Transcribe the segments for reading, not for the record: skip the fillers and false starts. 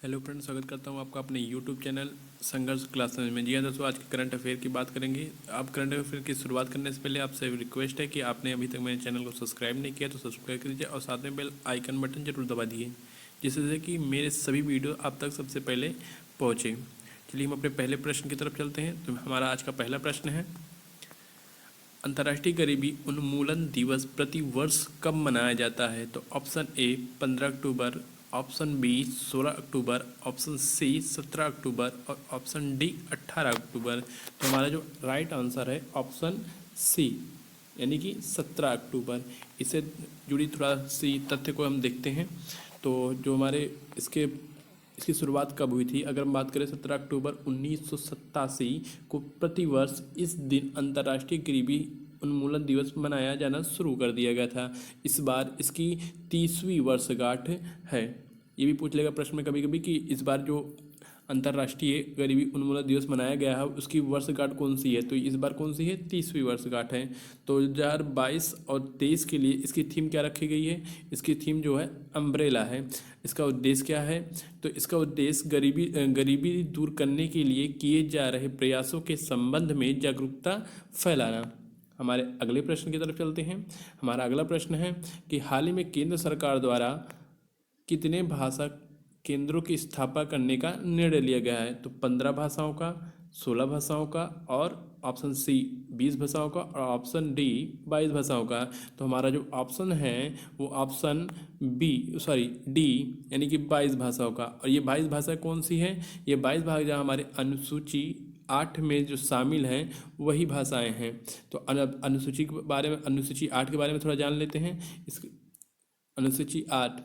Hello friends, स्वागत करता हूं आपका अपने यूट्यूब चैनल संघर्ष क्लासेस में। जी हाँ दोस्तों, आज के करंट अफेयर की बात करेंगे। आप करंट अफेयर की शुरुआत करने से पहले आपसे रिक्वेस्ट है कि आपने अभी तक मेरे चैनल को सब्सक्राइब नहीं किया तो सब्सक्राइब कर दीजिए और साथ में बेल आइकन बटन जरूर दबा दिए, जिससे कि मेरे सभी वीडियो आप तक सबसे पहले पहुँचे। चलिए हम अपने पहले प्रश्न की तरफ चलते हैं। तो हमारा आज का पहला प्रश्न है, अंतर्राष्ट्रीय गरीबी उन्मूलन दिवस प्रति वर्ष कब मनाया जाता है? तो ऑप्शन ए 15 अक्टूबर, ऑप्शन बी 16 अक्टूबर, ऑप्शन सी 17 अक्टूबर और ऑप्शन डी 18 अक्टूबर। तो हमारा जो राइट आंसर है ऑप्शन सी, यानी कि 17 अक्टूबर। इससे जुड़ी थोड़ा सी तथ्य को हम देखते हैं। तो जो हमारे इसकी शुरुआत कब हुई थी, अगर हम बात करें 17 अक्टूबर 1987 को प्रतिवर्ष इस दिन अंतर्राष्ट्रीय गरीबी उन्मूलन दिवस मनाया जाना शुरू कर दिया गया था। इस बार इसकी 30वीं वर्षगांठ है। ये भी पूछ लेगा प्रश्न में कभी कभी कि इस बार जो अंतर्राष्ट्रीय गरीबी उन्मूलन दिवस मनाया गया है उसकी वर्षगांठ कौन सी है? तो इस बार कौन सी है? 30वीं वर्षगांठ है। तो 2022 और 23 के लिए इसकी थीम क्या रखी गई है? इसकी थीम जो है अम्ब्रेला है। इसका उद्देश्य क्या है? तो इसका उद्देश्य गरीबी दूर करने के लिए किए जा रहे प्रयासों के संबंध में जागरूकता फैलाना। हमारे अगले प्रश्न की तरफ चलते हैं। हमारा अगला प्रश्न है कि हाल ही में केंद्र सरकार द्वारा कितने भाषा केंद्रों की स्थापना करने का निर्णय लिया गया है? तो 15 भाषाओं का, 16 भाषाओं का और ऑप्शन सी 20 भाषाओं का और ऑप्शन डी 22 भाषाओं का। तो हमारा जो ऑप्शन है वो ऑप्शन डी, यानी कि 22 भाषाओं का। और ये 22 भाषा कौन सी है? ये 22 भाषा हमारे अनुसूची 8 में जो शामिल हैं वही भाषाएं हैं। तो अनुसूची के बारे में, अनुसूची 8 के बारे में थोड़ा जान लेते हैं। इस अनुसूची 8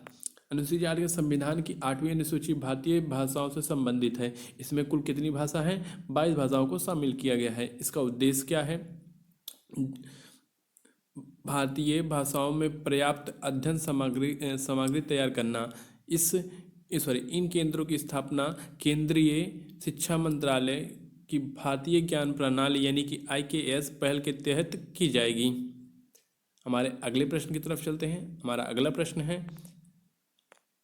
के संविधान की 8वीं अनुसूची भारतीय भाषाओं से संबंधित है। इसमें कुल कितनी भाषा है? 22 भाषाओं को शामिल किया गया है। इसका उद्देश्य क्या है? भारतीय भाषाओं में पर्याप्त अध्ययन सामग्री तैयार करना। इन केंद्रों की स्थापना केंद्रीय शिक्षा मंत्रालय की भारतीय ज्ञान प्रणाली यानी कि IKS पहल के तहत की जाएगी। हमारे अगले प्रश्न की तरफ चलते हैं। हमारा अगला प्रश्न है,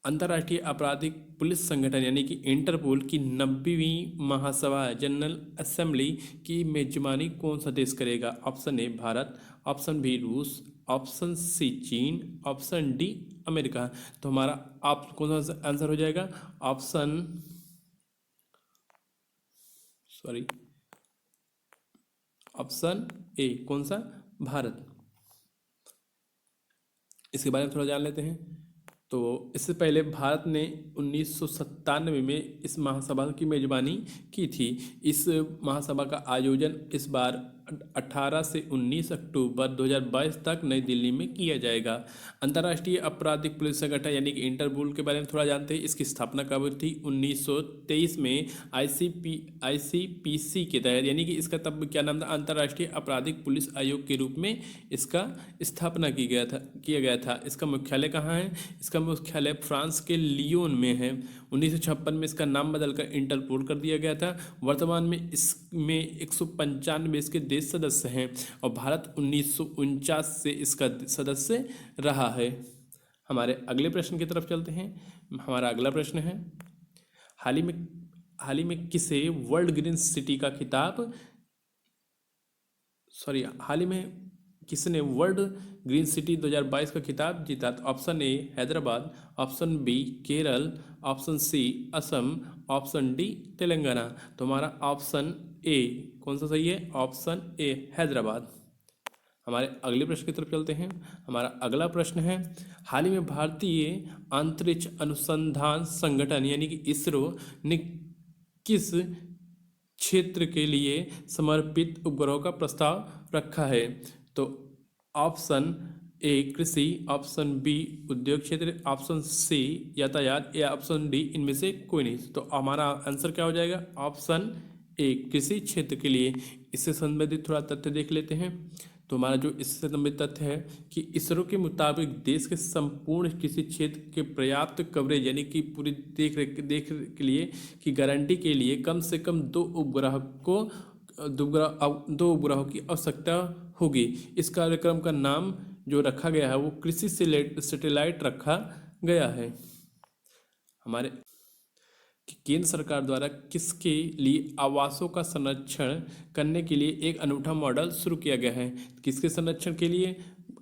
अंतर्राष्ट्रीय आपराधिक पुलिस संगठन यानी कि इंटरपोल की 90वीं महासभा जनरल असेंबली की मेजबानी कौन सा देश करेगा? Option A Bharat, option B रूस, ऑप्शन सी चीन, ऑप्शन डी अमेरिका। तो हमारा आप कौन सा आंसर हो जाएगा? ऑप्शन ए, कौन सा? भारत। इसके बारे में थोड़ा जान लेते हैं। तो इससे पहले भारत ने 1997 में इस महासभा की मेजबानी की थी। इस महासभा का आयोजन इस बार 18 से 19 अक्टूबर 2022 तक नई दिल्ली में किया जाएगा। अंतर्राष्ट्रीय आपराधिक पुलिस संगठन यानी कि इंटरपोल के बारे में थोड़ा जानते हैं। इसकी स्थापना कब हुई थी? 1923 में ICPC के तहत, यानी कि इसका तब क्या नाम था? अंतर्राष्ट्रीय आपराधिक पुलिस आयोग के रूप में इसका स्थापना किया गया था। इसका मुख्यालय कहाँ है? इसका मुख्यालय फ्रांस के लियोन में है। 1956 में इसका नाम बदलकर इंटरपोल कर दिया गया था। वर्तमान में इसमें 195 इसके देश सदस्य हैं और भारत 1949 से इसका सदस्य रहा है। हमारे अगले प्रश्न की तरफ चलते हैं। हमारा अगला प्रश्न है, हाल ही में किसे वर्ल्ड ग्रीन सिटी का खिताब हाल ही में किसने वर्ल्ड ग्रीन सिटी 2022 का खिताब जीता? Option A Hyderabad, option B Kerala, option C Assam, option D Telangana. तो हमारा ऑप्शन ए कौन सा सही है? Option A Hyderabad. हमारे अगले प्रश्न की तरफ चलते हैं। हमारा अगला प्रश्न है, हाल ही में भारतीय अंतरिक्ष अनुसंधान संगठन यानी कि इसरो ने किस क्षेत्र के लिए समर्पित उपग्रहों का प्रस्ताव रखा है? तो ऑप्शन ए कृषि, ऑप्शन बी उद्योग क्षेत्र, ऑप्शन सी यातायात या ऑप्शन डी इनमें से कोई नहीं। तो हमारा आंसर क्या हो जाएगा? ऑप्शन ए कृषि क्षेत्र के लिए। इससे संबंधित थोड़ा तथ्य देख लेते हैं। तो हमारा जो इससे संबंधित तथ्य है कि इसरो के मुताबिक देश के संपूर्ण कृषि क्षेत्र के पर्याप्त कवरेज यानी कि पूरी देख रेख के लिए की गारंटी के लिए कम से कम दो उपग्रहों की आवश्यकता होगी। इस कार्यक्रम का नाम जो रखा गया है वो कृषि सैटेलाइट रखा गया है। कि केंद्र सरकार द्वारा किसके लिए आवासों का संरक्षण करने के लिए एक अनूठा मॉडल शुरू किया गया है। किसके संरक्षण के लिए?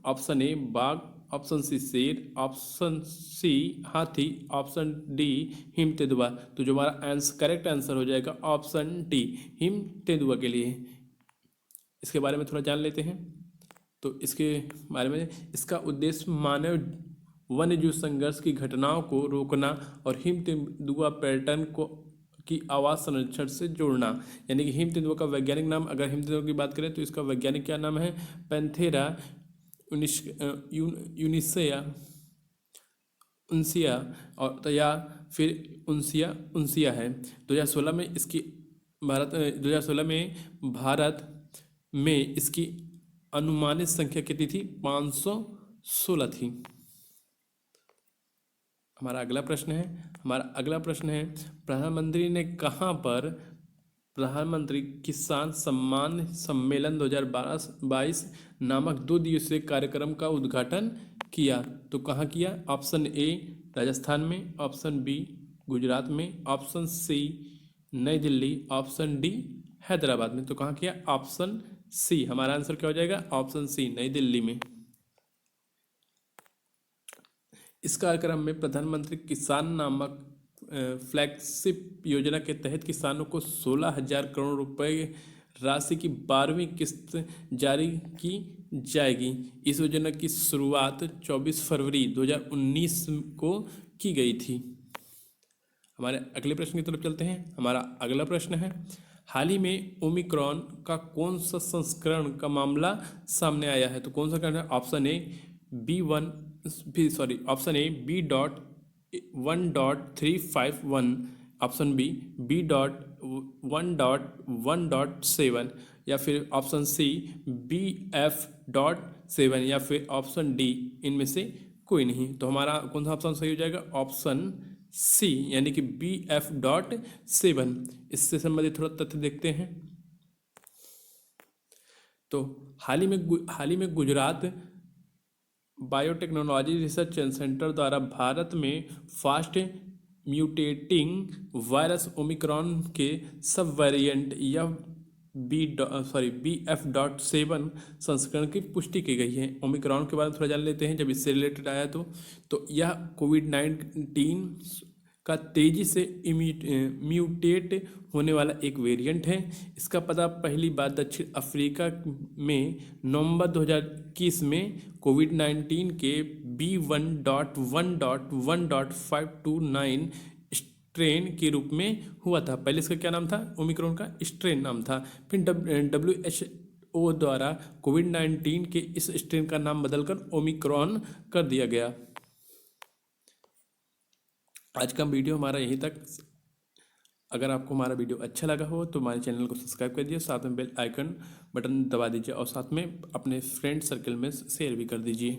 ऑप्शन ए बाघ, ऑप्शन सी शेर, ऑप्शन सी हाथी, ऑप्शन डी हिम तेंदुआ। तो जो हमारा करेक्ट आंसर हो जाएगा ऑप्शन डी हिम तेंदुआ के लिए। इसके बारे में थोड़ा जान लेते हैं। तो इसके बारे में, इसका उद्देश्य मानव वन्य जीव संघर्ष की घटनाओं को रोकना और हिम तेंदुआ पर्यटन को की आवास संरक्षण से जोड़ना। यानी कि हिम तेंदुआ का वैज्ञानिक नाम, अगर हिम तेंदुआ की बात करें तो इसका वैज्ञानिक क्या नाम है? पैंथेरा यूनिसेया उनसिया, और तो या फिर उनसिया है। 2016 में इसकी 2016 में भारत में इसकी अनुमानित संख्या कितनी थी? 516 थी। हमारा अगला प्रश्न है प्रधानमंत्री ने कहाँ पर प्रधानमंत्री किसान सम्मान सम्मेलन 2022 नामक 2 दिवसीय कार्यक्रम का उद्घाटन किया? तो कहाँ किया? ऑप्शन ए राजस्थान में, ऑप्शन बी गुजरात में, ऑप्शन सी नई दिल्ली, ऑप्शन डी हैदराबाद में। तो कहाँ किया? Option C. हमारा आंसर क्या हो जाएगा? ऑप्शन सी नई दिल्ली में। इस कार्यक्रम में प्रधानमंत्री किसान नामक फ्लैगशिप योजना के तहत किसानों को 16,000 करोड़ रुपए राशि की 12वीं किस्त जारी की जाएगी। इस योजना की शुरुआत 24 फरवरी 2019 को की गई थी। हमारे अगले प्रश्न की तरफ चलते हैं। हमारा अगला प्रश्न है, हाल ही में ओमिक्रॉन का कौन सा संस्करण का मामला सामने आया है? तो कौन सा संस्करण है? ऑप्शन ए B.1.351, ऑप्शन बी B.1.1.7, या फिर ऑप्शन सी BF.7, या फिर ऑप्शन डी इनमें से कोई नहीं। तो हमारा कौन सा ऑप्शन सही हो जाएगा? ऑप्शन सी, यानी कि BF.7। इससे संबंधित थोड़ा तथ्य देखते हैं। तो हाल ही में गुजरात बायोटेक्नोलॉजी रिसर्च सेंटर द्वारा भारत में फास्ट म्यूटेटिंग वायरस ओमिक्रॉन के सब वेरिएंट या BF.7 संस्करण की पुष्टि की गई है। ओमिक्रॉन के बारे में थोड़ा जान लेते हैं, जब इससे रिलेटेड आया तो यह कोविड-19 का तेजी से म्यूटेट होने वाला एक वेरिएंट है। इसका पता पहली बार दक्षिण अफ्रीका में नवंबर 2021 में कोविड-19 के B.1.1.1.529 स्ट्रेन के रूप में हुआ था। पहले इसका क्या नाम था? ओमिक्रॉन का स्ट्रेन नाम था। फिर WHO द्वारा कोविड-19 के इस स्ट्रेन का नाम बदलकर ओमिक्रॉन कर दिया गया। आज का वीडियो हमारा यहीं तक। अगर आपको हमारा वीडियो अच्छा लगा हो तो हमारे चैनल को सब्सक्राइब कर दीजिए, साथ में बेल आइकन बटन दबा दीजिए और साथ में अपने फ्रेंड सर्कल में शेयर भी कर दीजिए।